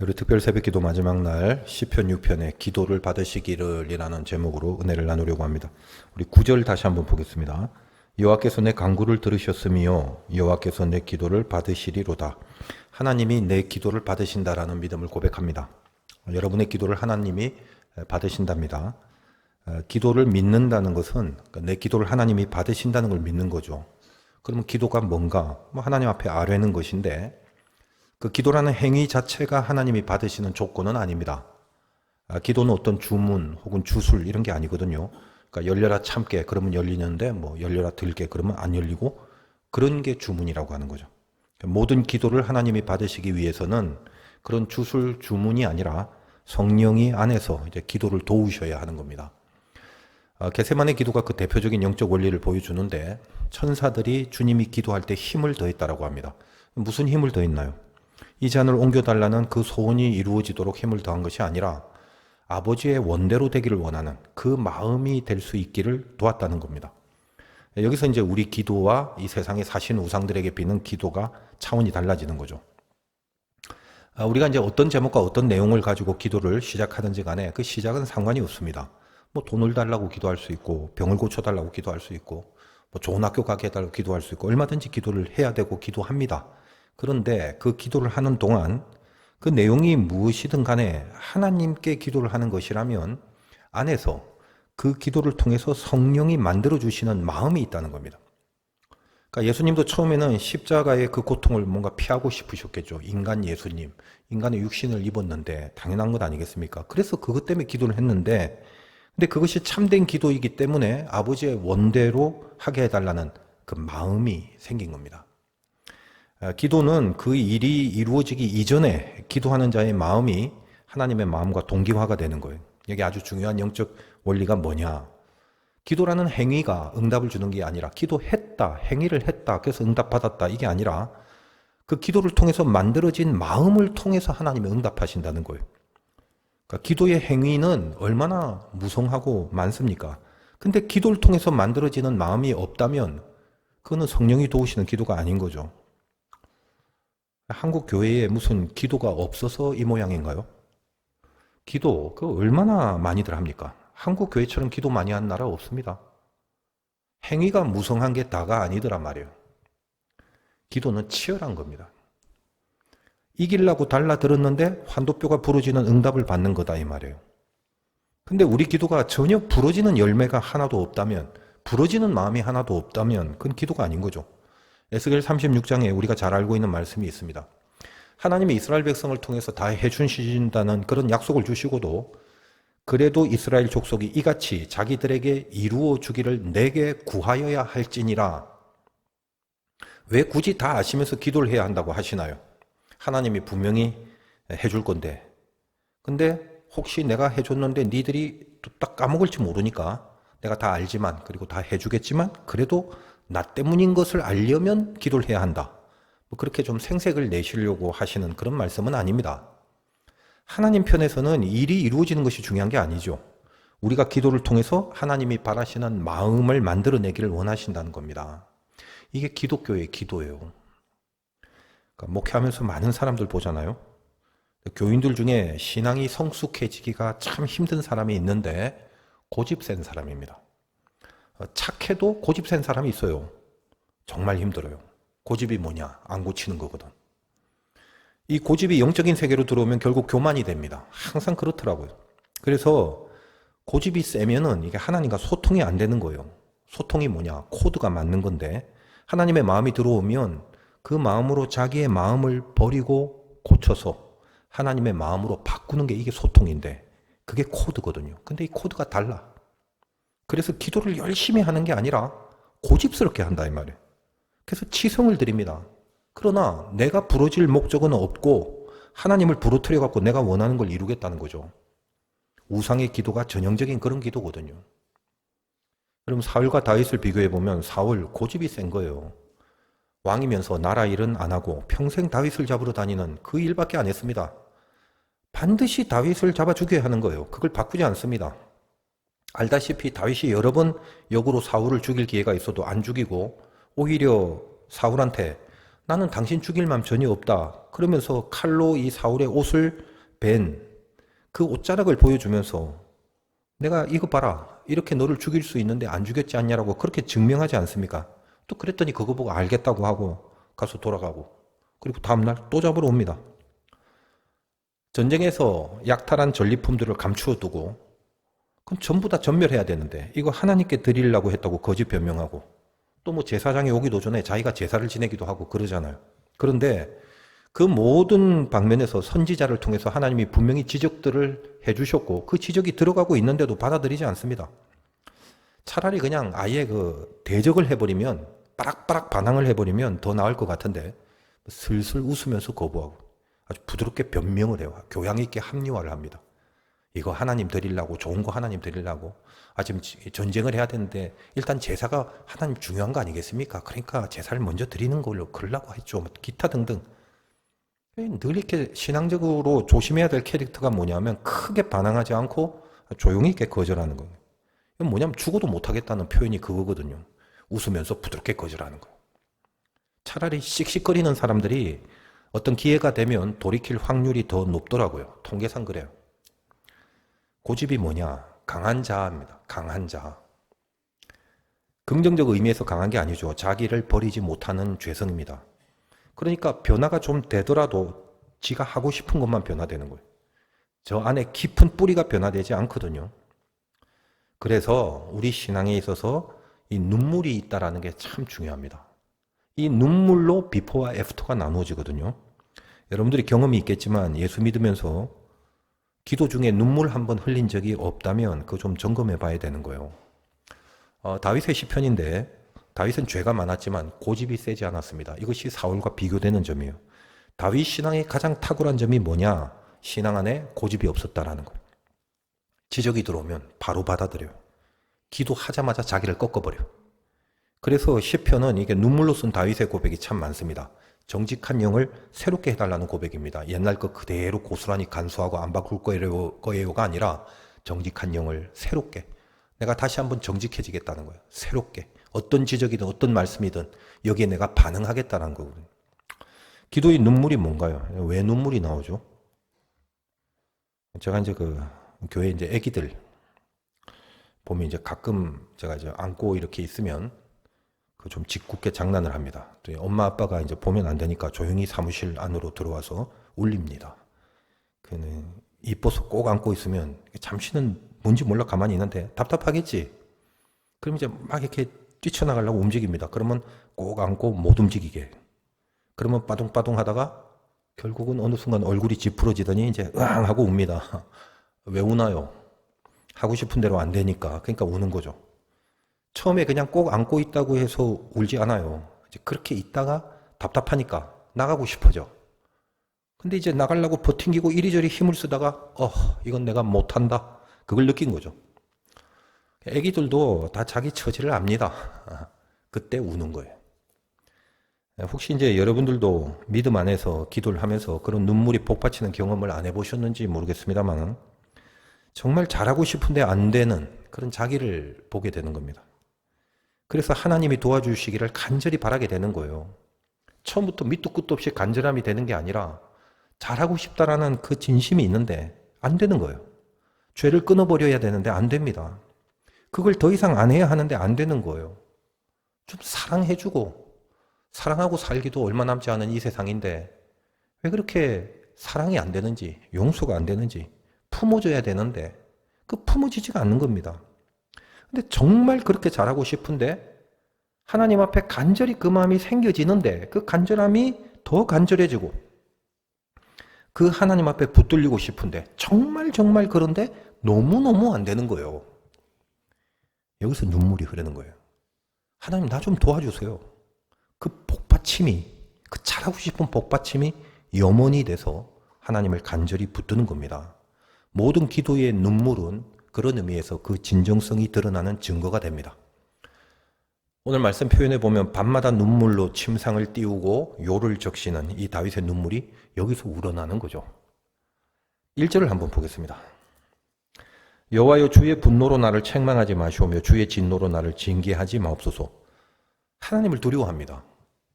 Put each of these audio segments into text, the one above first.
우리 특별 새벽기도 마지막 날 시편 6편의 기도를 받으시기를 이라는 제목으로 은혜를 나누려고 합니다. 우리 9절 다시 한번 보겠습니다. 여호와께서 내 간구를 들으셨으며 여호와께서 내 기도를 받으시리로다. 하나님이 내 기도를 받으신다라는 믿음을 고백합니다. 여러분의 기도를 하나님이 받으신답니다. 기도를 믿는다는 것은 내 기도를 하나님이 받으신다는 걸 믿는 거죠. 그러면 기도가 뭔가? 하나님 앞에 아뢰는 것인데 그 기도라는 행위 자체가 하나님이 받으시는 조건은 아닙니다. 기도는 어떤 주문 혹은 주술 이런 게 아니거든요. 그러니까 열려라 참게 그러면 열리는데 열려라 들게 그러면 안 열리고 그런 게 주문이라고 하는 거죠. 모든 기도를 하나님이 받으시기 위해서는 그런 주술 주문이 아니라 성령이 안에서 이제 기도를 도우셔야 하는 겁니다. 겟세마네 기도가 그 대표적인 영적 원리를 보여주는데 천사들이 주님이 기도할 때 힘을 더했다라고 합니다. 무슨 힘을 더했나요? 이 잔을 옮겨달라는 그 소원이 이루어지도록 힘을 더한 것이 아니라 아버지의 원대로 되기를 원하는 그 마음이 될 수 있기를 도왔다는 겁니다. 여기서 이제 우리 기도와 이 세상에 사신 우상들에게 비는 기도가 차원이 달라지는 거죠. 우리가 이제 어떤 제목과 어떤 내용을 가지고 기도를 시작하든지 간에 그 시작은 상관이 없습니다. 돈을 달라고 기도할 수 있고, 병을 고쳐달라고 기도할 수 있고, 좋은 학교 가게 해달라고 기도할 수 있고, 얼마든지 기도를 해야 되고 기도합니다. 그런데 그 기도를 하는 동안 그 내용이 무엇이든 간에 하나님께 기도를 하는 것이라면 안에서 그 기도를 통해서 성령이 만들어주시는 마음이 있다는 겁니다. 그러니까 예수님도 처음에는 십자가의 그 고통을 뭔가 피하고 싶으셨겠죠. 인간 예수님, 인간의 육신을 입었는데 당연한 것 아니겠습니까? 그래서 그것 때문에 기도를 했는데 근데 그것이 참된 기도이기 때문에 아버지의 원대로 하게 해달라는 그 마음이 생긴 겁니다. 기도는 그 일이 이루어지기 이전에 기도하는 자의 마음이 하나님의 마음과 동기화가 되는 거예요. 여기 아주 중요한 영적 원리가 뭐냐? 기도라는 행위가 응답을 주는 게 아니라 기도했다, 행위를 했다, 그래서 응답받았다 이게 아니라 그 기도를 통해서 만들어진 마음을 통해서 하나님이 응답하신다는 거예요. 그러니까 기도의 행위는 얼마나 무성하고 많습니까? 근데 기도를 통해서 만들어지는 마음이 없다면 그거는 성령이 도우시는 기도가 아닌 거죠. 한국 교회에 무슨 기도가 없어서 이 모양인가요? 기도 그 얼마나 많이들 합니까? 한국 교회처럼 기도 많이 하는 나라 없습니다. 행위가 무성한 게 다가 아니더란 말이에요. 기도는 치열한 겁니다. 이기려고 달라들었는데 환도뼈가 부러지는 응답을 받는 거다 이 말이에요. 근데 우리 기도가 전혀 부러지는 열매가 하나도 없다면, 부러지는 마음이 하나도 없다면 그건 기도가 아닌 거죠. 에스겔 36장에 우리가 잘 알고 있는 말씀이 있습니다. 하나님이 이스라엘 백성을 통해서 다 해주신다는 그런 약속을 주시고도 그래도 이스라엘 족속이 이같이 자기들에게 이루어 주기를 내게 구하여야 할지니라. 왜 굳이 다 아시면서 기도를 해야 한다고 하시나요? 하나님이 분명히 해줄 건데. 근데 혹시 내가 해줬는데 니들이 또 딱 까먹을지 모르니까 내가 다 알지만 그리고 다 해주겠지만 그래도 나 때문인 것을 알려면 기도를 해야 한다. 그렇게 좀 생색을 내시려고 하시는 그런 말씀은 아닙니다. 하나님 편에서는 일이 이루어지는 것이 중요한 게 아니죠. 우리가 기도를 통해서 하나님이 바라시는 마음을 만들어내기를 원하신다는 겁니다. 이게 기독교의 기도예요. 그러니까 목회하면서 많은 사람들 보잖아요. 교인들 중에 신앙이 성숙해지기가 참 힘든 사람이 있는데 고집센 사람입니다. 착해도 고집센 사람이 있어요. 정말 힘들어요. 고집이 뭐냐? 안 고치는 거거든. 이 고집이 영적인 세계로 들어오면 결국 교만이 됩니다. 항상 그렇더라고요. 그래서 고집이 세면은 이게 하나님과 소통이 안 되는 거예요. 소통이 뭐냐? 코드가 맞는 건데 하나님의 마음이 들어오면 그 마음으로 자기의 마음을 버리고 고쳐서 하나님의 마음으로 바꾸는 게 이게 소통인데 그게 코드거든요. 근데 이 코드가 달라. 그래서 기도를 열심히 하는 게 아니라 고집스럽게 한다 이 말이에요. 그래서 치성을 드립니다. 그러나 내가 부러질 목적은 없고 하나님을 부러뜨려 갖고 내가 원하는 걸 이루겠다는 거죠. 우상의 기도가 전형적인 그런 기도거든요. 여러분 사울과 다윗을 비교해 보면 사울 고집이 센 거예요. 왕이면서 나라 일은 안 하고 평생 다윗을 잡으러 다니는 그 일밖에 안 했습니다. 반드시 다윗을 잡아 죽여야 하는 거예요. 그걸 바꾸지 않습니다. 알다시피 다윗이 여러 번 역으로 사울을 죽일 기회가 있어도 안 죽이고 오히려 사울한테 나는 당신 죽일 마음 전혀 없다. 그러면서 칼로 이 사울의 옷을 벤 그 옷자락을 보여주면서 내가 이거 봐라 이렇게 너를 죽일 수 있는데 안 죽였지 않냐라고 그렇게 증명하지 않습니까? 또 그랬더니 그거 보고 알겠다고 하고 가서 돌아가고 그리고 다음날 또 잡으러 옵니다. 전쟁에서 약탈한 전리품들을 감추어 두고 그럼 전부 다 전멸해야 되는데 이거 하나님께 드리려고 했다고 거짓 변명하고 또 뭐 제사장이 오기도 전에 자기가 제사를 지내기도 하고 그러잖아요. 그런데 그 모든 방면에서 선지자를 통해서 하나님이 분명히 지적들을 해주셨고 그 지적이 들어가고 있는데도 받아들이지 않습니다. 차라리 그냥 아예 그 대적을 해버리면 빠락빠락 반항을 해버리면 더 나을 것 같은데 슬슬 웃으면서 거부하고 아주 부드럽게 변명을 해요. 교양 있게 합리화를 합니다. 이거 하나님 드리려고 좋은 거 하나님 드리려고 지금 전쟁을 해야 되는데 일단 제사가 하나님 중요한 거 아니겠습니까? 그러니까 제사를 먼저 드리는 걸로 그러려고 했죠. 기타 등등. 늘 이렇게 신앙적으로 조심해야 될 캐릭터가 뭐냐면 크게 반항하지 않고 조용히 있게 거절하는 거예요. 이건 뭐냐면 죽어도 못하겠다는 표현이 그거거든요. 웃으면서 부드럽게 거절하는 거예요. 차라리 씩씩거리는 사람들이 어떤 기회가 되면 돌이킬 확률이 더 높더라고요. 통계상 그래요. 고집이 뭐냐? 강한 자입니다. 강한 자. 긍정적 의미에서 강한 게 아니죠. 자기를 버리지 못하는 죄성입니다. 그러니까 변화가 좀 되더라도 지가 하고 싶은 것만 변화되는 거예요. 저 안에 깊은 뿌리가 변화되지 않거든요. 그래서 우리 신앙에 있어서 이 눈물이 있다는 게 참 중요합니다. 이 눈물로 비포와 애프터가 나누어지거든요. 여러분들이 경험이 있겠지만 예수 믿으면서 기도 중에 눈물 한 번 흘린 적이 없다면 그거 좀 점검해 봐야 되는 거예요. 다윗의 시편인데 다윗은 죄가 많았지만 고집이 세지 않았습니다. 이것이 사울과 비교되는 점이에요. 다윗 신앙의 가장 탁월한 점이 뭐냐? 신앙 안에 고집이 없었다라는 거예요. 지적이 들어오면 바로 받아들여요. 기도하자마자 자기를 꺾어버려요. 그래서 시편은 이게 눈물로 쓴 다윗의 고백이 참 많습니다. 정직한 영을 새롭게 해달라는 고백입니다. 옛날 거 그대로 고스란히 간수하고 안 바꿀 거예요가 아니라 정직한 영을 새롭게. 내가 다시 한번 정직해지겠다는 거예요. 새롭게. 어떤 지적이든 어떤 말씀이든 여기에 내가 반응하겠다는 거거든요. 기도의 눈물이 뭔가요? 왜 눈물이 나오죠? 제가 이제 교회 이제 애기들 보면 이제 가끔 제가 이제 안고 이렇게 있으면 좀 짓궂게 장난을 합니다. 또 엄마 아빠가 이제 보면 안 되니까 조용히 사무실 안으로 들어와서 울립니다. 그는 이뻐서 꼭 안고 있으면 잠시는 뭔지 몰라 가만히 있는데 답답하겠지. 그럼 이제 막 이렇게 뛰쳐나가려고 움직입니다. 그러면 꼭 안고 못 움직이게. 그러면 빠둥빠둥 하다가 결국은 어느 순간 얼굴이 찌푸러지더니 이제 으앙 하고 웁니다. 왜 우나요? 하고 싶은 대로 안 되니까. 그러니까 우는 거죠. 처음에 그냥 꼭 안고 있다고 해서 울지 않아요. 이제 그렇게 있다가 답답하니까 나가고 싶어져. 근데 이제 나가려고 버팅기고 이리저리 힘을 쓰다가 이건 내가 못한다. 그걸 느낀 거죠. 애기들도 다 자기 처지를 압니다. 그때 우는 거예요. 혹시 이제 여러분들도 믿음 안에서 기도를 하면서 그런 눈물이 복받치는 경험을 안 해보셨는지 모르겠습니다만 정말 잘하고 싶은데 안 되는 그런 자기를 보게 되는 겁니다. 그래서 하나님이 도와주시기를 간절히 바라게 되는 거예요. 처음부터 밑도 끝도 없이 간절함이 되는 게 아니라 잘하고 싶다라는 그 진심이 있는데 안 되는 거예요. 죄를 끊어버려야 되는데 안 됩니다. 그걸 더 이상 안 해야 하는데 안 되는 거예요. 좀 사랑해주고 사랑하고 살기도 얼마 남지 않은 이 세상인데 왜 그렇게 사랑이 안 되는지 용서가 안 되는지 품어줘야 되는데 품어지지가 않는 겁니다. 근데 정말 그렇게 잘하고 싶은데 하나님 앞에 간절히 그 마음이 생겨지는데 그 간절함이 더 간절해지고 그 하나님 앞에 붙들리고 싶은데 정말 그런데 너무너무 안 되는 거예요. 여기서 눈물이 흐르는 거예요. 하나님 나 좀 도와주세요. 그 복받침이 그 잘하고 싶은 복받침이 염원이 돼서 하나님을 간절히 붙드는 겁니다. 모든 기도의 눈물은 그런 의미에서 그 진정성이 드러나는 증거가 됩니다. 오늘 말씀 표현해 보면 밤마다 눈물로 침상을 띄우고 요를 적시는 이 다윗의 눈물이 여기서 우러나는 거죠. 1절을 한번 보겠습니다. 여호와여 주의 분노로 나를 책망하지 마시오며 주의 진노로 나를 징계하지 마옵소서. 하나님을 두려워합니다.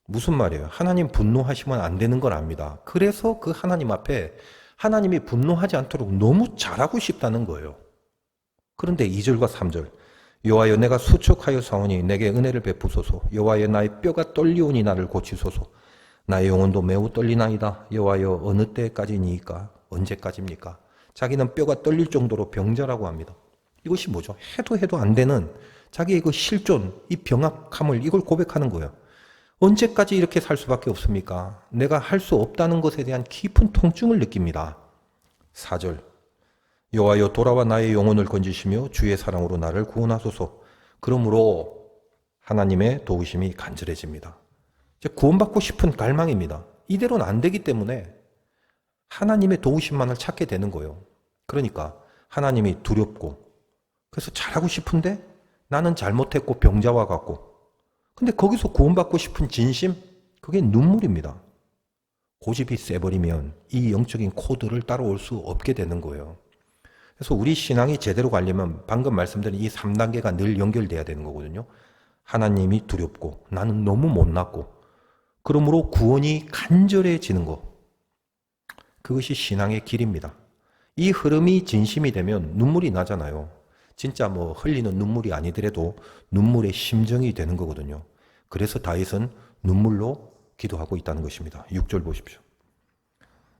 무슨 말이에요? 하나님 분노하시면 안 되는 걸 압니다. 그래서 그 하나님 앞에 하나님이 분노하지 않도록 너무 잘하고 싶다는 거예요. 그런데 2절과 3절 여호와여 내가 수척하여 사오니 내게 은혜를 베푸소서. 여호와여 나의 뼈가 떨리오니 나를 고치소서. 나의 영혼도 매우 떨리나이다. 여호와여 어느 때까지니까? 언제까지입니까? 자기는 뼈가 떨릴 정도로 병자라고 합니다. 이것이 뭐죠? 해도 안 되는 자기의 그 실존, 이 병약함을 이걸 고백하는 거예요. 언제까지 이렇게 살 수밖에 없습니까? 내가 할 수 없다는 것에 대한 깊은 통증을 느낍니다. 4절 여호와여 돌아와 나의 영혼을 건지시며 주의 사랑으로 나를 구원하소서. 그러므로 하나님의 도우심이 간절해집니다. 이제 구원받고 싶은 갈망입니다. 이대로는 안 되기 때문에 하나님의 도우심만을 찾게 되는 거예요. 그러니까 하나님이 두렵고 그래서 잘하고 싶은데 나는 잘못했고 병자와 같고 근데 거기서 구원받고 싶은 진심 그게 눈물입니다. 고집이 세버리면 이 영적인 코드를 따라올 수 없게 되는 거예요. 그래서 우리 신앙이 제대로 가려면 방금 말씀드린 이 3단계가 늘 연결돼야 되는 거거든요. 하나님이 두렵고 나는 너무 못났고 그러므로 구원이 간절해지는 것. 그것이 신앙의 길입니다. 이 흐름이 진심이 되면 눈물이 나잖아요. 진짜 뭐 흘리는 눈물이 아니더라도 눈물의 심정이 되는 거거든요. 그래서 다윗은 눈물로 기도하고 있다는 것입니다. 6절 보십시오.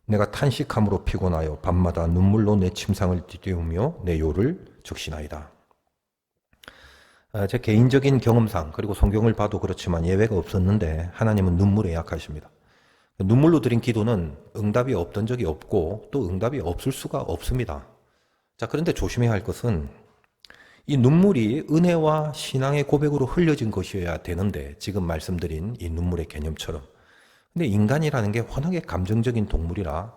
내가 탄식함으로 피곤하여 밤마다 눈물로 내 침상을 뒤태우며 내 요를 적시나이다. 제 개인적인 경험상 그리고 성경을 봐도 그렇지만 예외가 없었는데 하나님은 눈물에 약하십니다. 눈물로 드린 기도는 응답이 없던 적이 없고 또 응답이 없을 수가 없습니다. 자, 그런데 조심해야 할 것은 이 눈물이 은혜와 신앙의 고백으로 흘려진 것이어야 되는데 지금 말씀드린 이 눈물의 개념처럼 근데 인간이라는 게 워낙에 감정적인 동물이라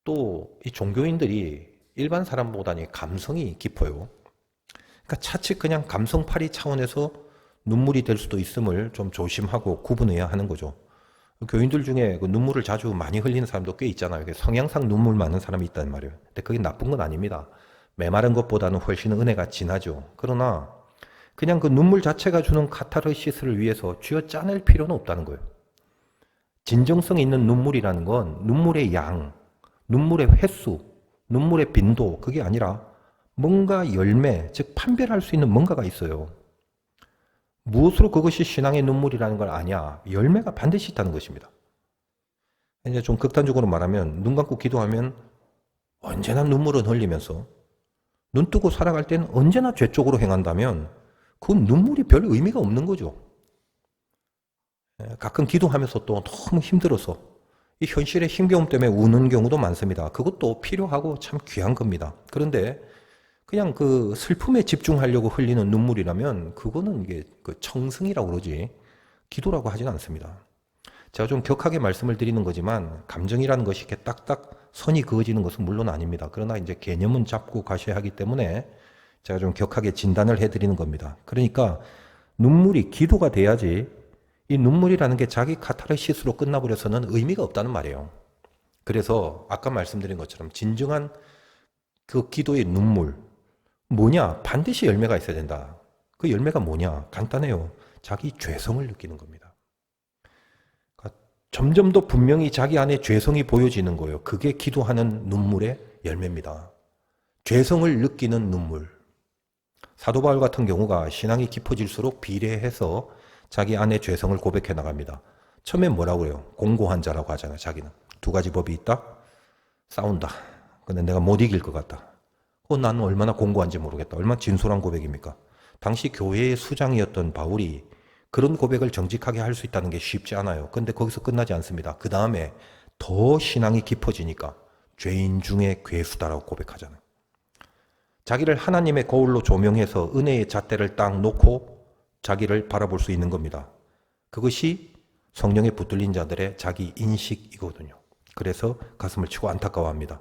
또 이 종교인들이 일반 사람보다는 감성이 깊어요. 그러니까 차츰 그냥 감성팔이 차원에서 눈물이 될 수도 있음을 좀 조심하고 구분해야 하는 거죠. 교인들 중에 그 눈물을 자주 많이 흘리는 사람도 꽤 있잖아요. 성향상 눈물 많은 사람이 있단 말이에요. 근데 그게 나쁜 건 아닙니다. 메마른 것보다는 훨씬 은혜가 진하죠. 그러나 그냥 그 눈물 자체가 주는 카타르시스를 위해서 쥐어 짜낼 필요는 없다는 거예요. 진정성 있는 눈물이라는 건 눈물의 양, 눈물의 횟수, 눈물의 빈도 그게 아니라 뭔가 열매, 즉 판별할 수 있는 뭔가가 있어요. 무엇으로 그것이 신앙의 눈물이라는 걸 아냐? 열매가 반드시 있다는 것입니다. 이제 좀 극단적으로 말하면 눈 감고 기도하면 언제나 눈물은 흘리면서 눈 뜨고 살아갈 때는 언제나 죄 쪽으로 행한다면 그 눈물이 별 의미가 없는 거죠. 가끔 기도하면서 또 너무 힘들어서 이 현실의 힘겨움 때문에 우는 경우도 많습니다. 그것도 필요하고 참 귀한 겁니다. 그런데 그냥 그 슬픔에 집중하려고 흘리는 눈물이라면 그거는 이게 그 청승이라고 그러지 기도라고 하진 않습니다. 제가 좀 격하게 말씀을 드리는 거지만 감정이라는 것이 이렇게 딱딱 선이 그어지는 것은 물론 아닙니다. 그러나 이제 개념은 잡고 가셔야 하기 때문에 제가 좀 격하게 진단을 해드리는 겁니다. 그러니까 눈물이 기도가 돼야지 이 눈물이라는 게 자기 카타르시스로 끝나버려서는 의미가 없다는 말이에요. 그래서 아까 말씀드린 것처럼 진정한 그 기도의 눈물 뭐냐? 반드시 열매가 있어야 된다. 그 열매가 뭐냐? 간단해요. 자기 죄성을 느끼는 겁니다. 그러니까 점점 더 분명히 자기 안에 죄성이 보여지는 거예요. 그게 기도하는 눈물의 열매입니다. 죄성을 느끼는 눈물. 사도 바울 같은 경우가 신앙이 깊어질수록 비례해서 자기 안에 죄성을 고백해 나갑니다. 처음엔 뭐라고 그래요? 공고한 자라고 하잖아요. 자기는. 두 가지 법이 있다. 싸운다. 근데 내가 못 이길 것 같다. 나는 얼마나 공고한지 모르겠다. 얼마나 진솔한 고백입니까? 당시 교회의 수장이었던 바울이 그런 고백을 정직하게 할 수 있다는 게 쉽지 않아요. 근데 거기서 끝나지 않습니다. 그 다음에 더 신앙이 깊어지니까 죄인 중에 괴수다라고 고백하잖아요. 자기를 하나님의 거울로 조명해서 은혜의 잣대를 딱 놓고 자기를 바라볼 수 있는 겁니다. 그것이 성령에 붙들린 자들의 자기 인식이거든요. 그래서 가슴을 치고 안타까워합니다.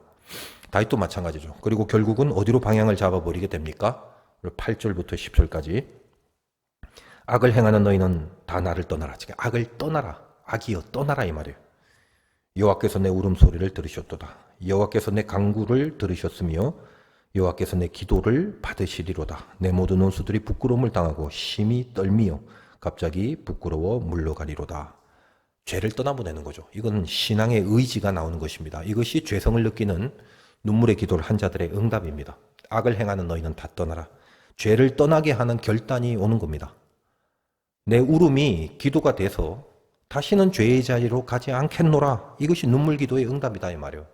다윗도 마찬가지죠. 그리고 결국은 어디로 방향을 잡아버리게 됩니까? 8절부터 10절까지 악을 행하는 너희는 다 나를 떠나라. 악을 떠나라. 악이여 떠나라 이 말이에요. 여호와께서 내 울음소리를 들으셨도다. 여호와께서 내 간구를 들으셨으며 여호와께서 내 기도를 받으시리로다. 내 모든 원수들이 부끄러움을 당하고 심히 떨미어 갑자기 부끄러워 물러가리로다. 죄를 떠나보내는 거죠. 이건 신앙의 의지가 나오는 것입니다. 이것이 죄성을 느끼는 눈물의 기도를 한 자들의 응답입니다. 악을 행하는 너희는 다 떠나라. 죄를 떠나게 하는 결단이 오는 겁니다. 내 울음이 기도가 돼서 다시는 죄의 자리로 가지 않겠노라. 이것이 눈물 기도의 응답이다 이 말이에요.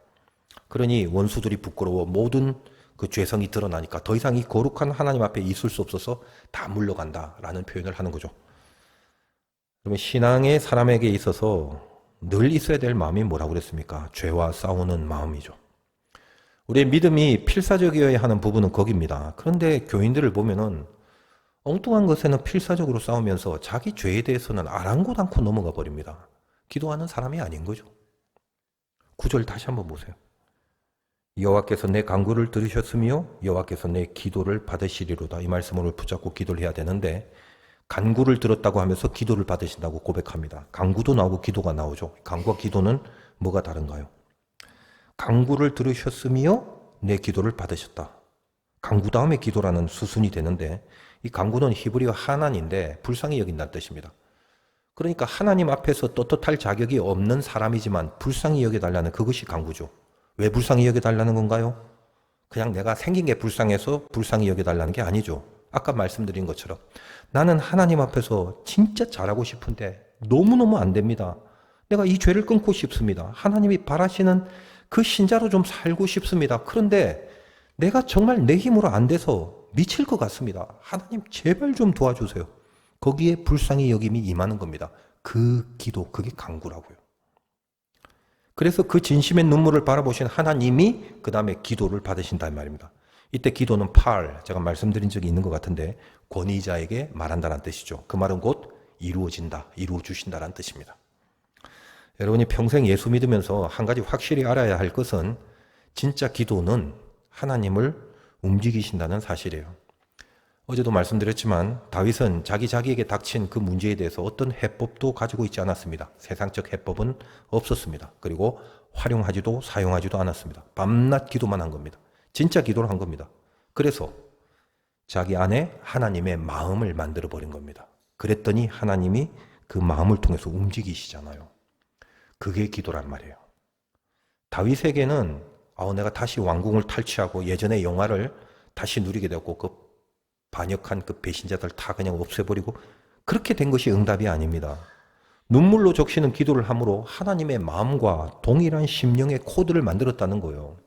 그러니 원수들이 부끄러워 모든 그 죄성이 드러나니까 더 이상 이 거룩한 하나님 앞에 있을 수 없어서 다 물러간다라는 표현을 하는 거죠. 그러면 신앙의 사람에게 있어서 늘 있어야 될 마음이 뭐라고 그랬습니까? 죄와 싸우는 마음이죠. 우리의 믿음이 필사적이어야 하는 부분은 거기입니다. 그런데 교인들을 보면은 엉뚱한 것에는 필사적으로 싸우면서 자기 죄에 대해서는 아랑곳 않고 넘어가 버립니다. 기도하는 사람이 아닌 거죠. 9절 다시 한번 보세요. 여호와께서 내 간구를 들으셨으며 여호와께서 내 기도를 받으시리로다. 이 말씀을 붙잡고 기도를 해야 되는데 간구를 들었다고 하면서 기도를 받으신다고 고백합니다. 간구도 나오고 기도가 나오죠. 간구와 기도는 뭐가 다른가요? 간구를 들으셨으며 내 기도를 받으셨다. 간구 다음에 기도라는 수순이 되는데 이 간구는 히브리어 하난인데 불쌍히 여긴다는 뜻입니다. 그러니까 하나님 앞에서 떳떳할 자격이 없는 사람이지만 불쌍히 여겨달라는 그것이 간구죠. 왜 불쌍히 여겨달라는 건가요? 그냥 내가 생긴 게 불쌍해서 불쌍히 여겨달라는 게 아니죠. 아까 말씀드린 것처럼 나는 하나님 앞에서 진짜 잘하고 싶은데 너무너무 안 됩니다. 내가 이 죄를 끊고 싶습니다. 하나님이 바라시는 그 신자로 좀 살고 싶습니다. 그런데 내가 정말 내 힘으로 안 돼서 미칠 것 같습니다. 하나님 제발 좀 도와주세요. 거기에 불쌍히 여김이 임하는 겁니다. 그 기도, 그게 간구라고요. 그래서 그 진심의 눈물을 바라보신 하나님이 그 다음에 기도를 받으신다는 말입니다. 이때 기도는 제가 말씀드린 적이 있는 것 같은데 권위자에게 말한다는 뜻이죠. 그 말은 곧 이루어진다, 이루어주신다는 뜻입니다. 여러분이 평생 예수 믿으면서 한 가지 확실히 알아야 할 것은 진짜 기도는 하나님을 움직이신다는 사실이에요. 어제도 말씀드렸지만 다윗은 자기에게 닥친 그 문제에 대해서 어떤 해법도 가지고 있지 않았습니다. 세상적 해법은 없었습니다. 그리고 활용하지도 사용하지도 않았습니다. 밤낮 기도만 한 겁니다. 진짜 기도를 한 겁니다. 그래서 자기 안에 하나님의 마음을 만들어 버린 겁니다. 그랬더니 하나님이 그 마음을 통해서 움직이시잖아요. 그게 기도란 말이에요. 다윗에게는 내가 다시 왕궁을 탈취하고 예전의 영화를 다시 누리게 되었고 그 반역한 그 배신자들 다 그냥 없애버리고 그렇게 된 것이 응답이 아닙니다. 눈물로 적시는 기도를 함으로 하나님의 마음과 동일한 심령의 코드를 만들었다는 거예요.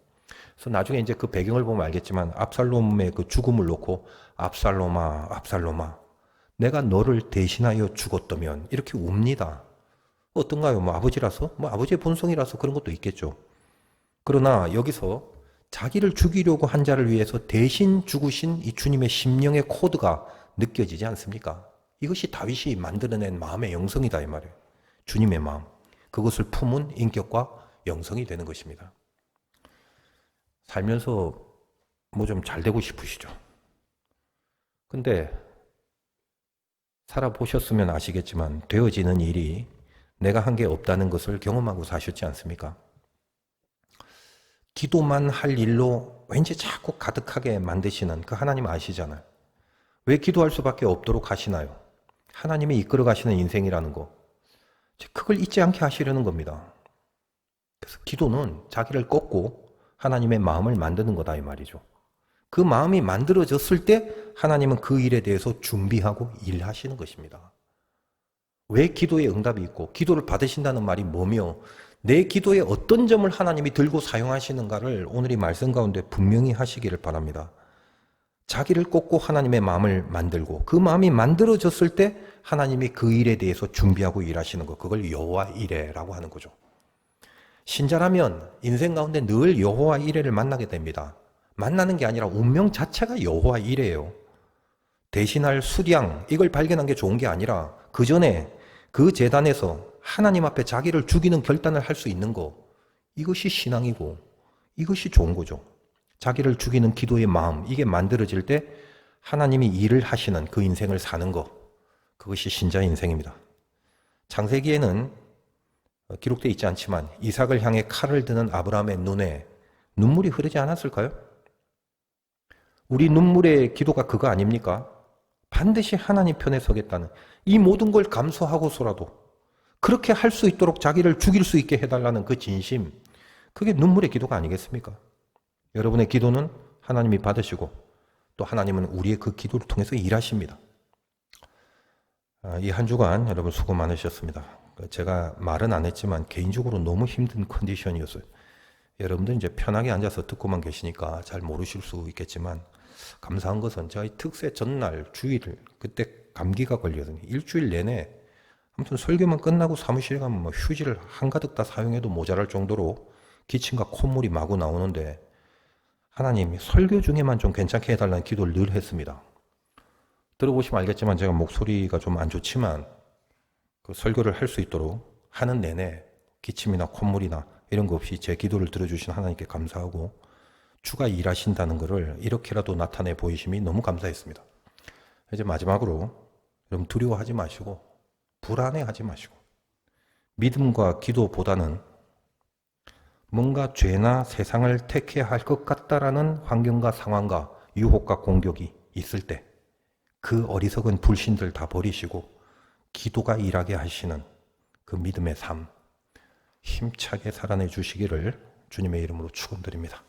그래서 나중에 이제 그 배경을 보면 알겠지만 압살롬의 그 죽음을 놓고 압살롬아, 압살롬아, 내가 너를 대신하여 죽었다면 이렇게 웁니다. 어떤가요? 아버지라서? 아버지의 본성이라서 그런 것도 있겠죠. 그러나 여기서 자기를 죽이려고 한 자를 위해서 대신 죽으신 이 주님의 심령의 코드가 느껴지지 않습니까? 이것이 다윗이 만들어낸 마음의 영성이다 이 말이에요. 주님의 마음. 그것을 품은 인격과 영성이 되는 것입니다. 살면서 좀 잘 되고 싶으시죠? 근데 살아보셨으면 아시겠지만 되어지는 일이 내가 한 게 없다는 것을 경험하고 사셨지 않습니까? 기도만 할 일로 왠지 자꾸 가득하게 만드시는 그 하나님 아시잖아요. 왜 기도할 수밖에 없도록 하시나요? 하나님이 이끌어 가시는 인생이라는 거. 그걸 잊지 않게 하시려는 겁니다. 그래서 기도는 자기를 꺾고 하나님의 마음을 만드는 거다 이 말이죠. 그 마음이 만들어졌을 때 하나님은 그 일에 대해서 준비하고 일하시는 것입니다. 왜 기도에 응답이 있고 기도를 받으신다는 말이 뭐며 내 기도에 어떤 점을 하나님이 들고 사용하시는가를 오늘 이 말씀 가운데 분명히 하시기를 바랍니다. 자기를 꺾고 하나님의 마음을 만들고 그 마음이 만들어졌을 때 하나님이 그 일에 대해서 준비하고 일하시는 것, 그걸 여호와 이레라고 하는 거죠. 신자라면 인생 가운데 늘 여호와 이레를 만나게 됩니다. 만나는 게 아니라 운명 자체가 여호와 이레예요. 대신할 수량, 이걸 발견한 게 좋은 게 아니라 그 전에 그 제단에서 하나님 앞에 자기를 죽이는 결단을 할 수 있는 거, 이것이 신앙이고 이것이 좋은 거죠. 자기를 죽이는 기도의 마음, 이게 만들어질 때 하나님이 일을 하시는 그 인생을 사는 거, 그것이 신자의 인생입니다. 창세기에는 기록되어 있지 않지만 이삭을 향해 칼을 드는 아브라함의 눈에 눈물이 흐르지 않았을까요? 우리 눈물의 기도가 그거 아닙니까? 반드시 하나님 편에 서겠다는 이 모든 걸 감수하고서라도 그렇게 할 수 있도록 자기를 죽일 수 있게 해달라는 그 진심, 그게 눈물의 기도가 아니겠습니까? 여러분의 기도는 하나님이 받으시고 또 하나님은 우리의 그 기도를 통해서 일하십니다. 이 한 주간 여러분 수고 많으셨습니다. 제가 말은 안 했지만 개인적으로 너무 힘든 컨디션이었어요. 여러분들 이제 편하게 앉아서 듣고만 계시니까 잘 모르실 수 있겠지만 감사한 것은 제가 이 특세 전날 주일 그때 감기가 걸리거든요. 일주일 내내 아무튼 설교만 끝나고 사무실에 가면 뭐 휴지를 한가득 다 사용해도 모자랄 정도로 기침과 콧물이 마구 나오는데 하나님이 설교 중에만 좀 괜찮게 해달라는 기도를 늘 했습니다. 들어보시면 알겠지만 제가 목소리가 좀 안 좋지만 그 설교를 할 수 있도록 하는 내내 기침이나 콧물이나 이런 거 없이 제 기도를 들어주신 하나님께 감사하고 주가 일하신다는 것을 이렇게라도 나타내 보이심이 너무 감사했습니다. 이제 마지막으로 여러분 두려워하지 마시고 불안해하지 마시고 믿음과 기도보다는 뭔가 죄나 세상을 택해야 할 것 같다라는 환경과 상황과 유혹과 공격이 있을 때 그 어리석은 불신들 다 버리시고 기도가 일하게 하시는 그 믿음의 삶 힘차게 살아내 주시기를 주님의 이름으로 축원드립니다.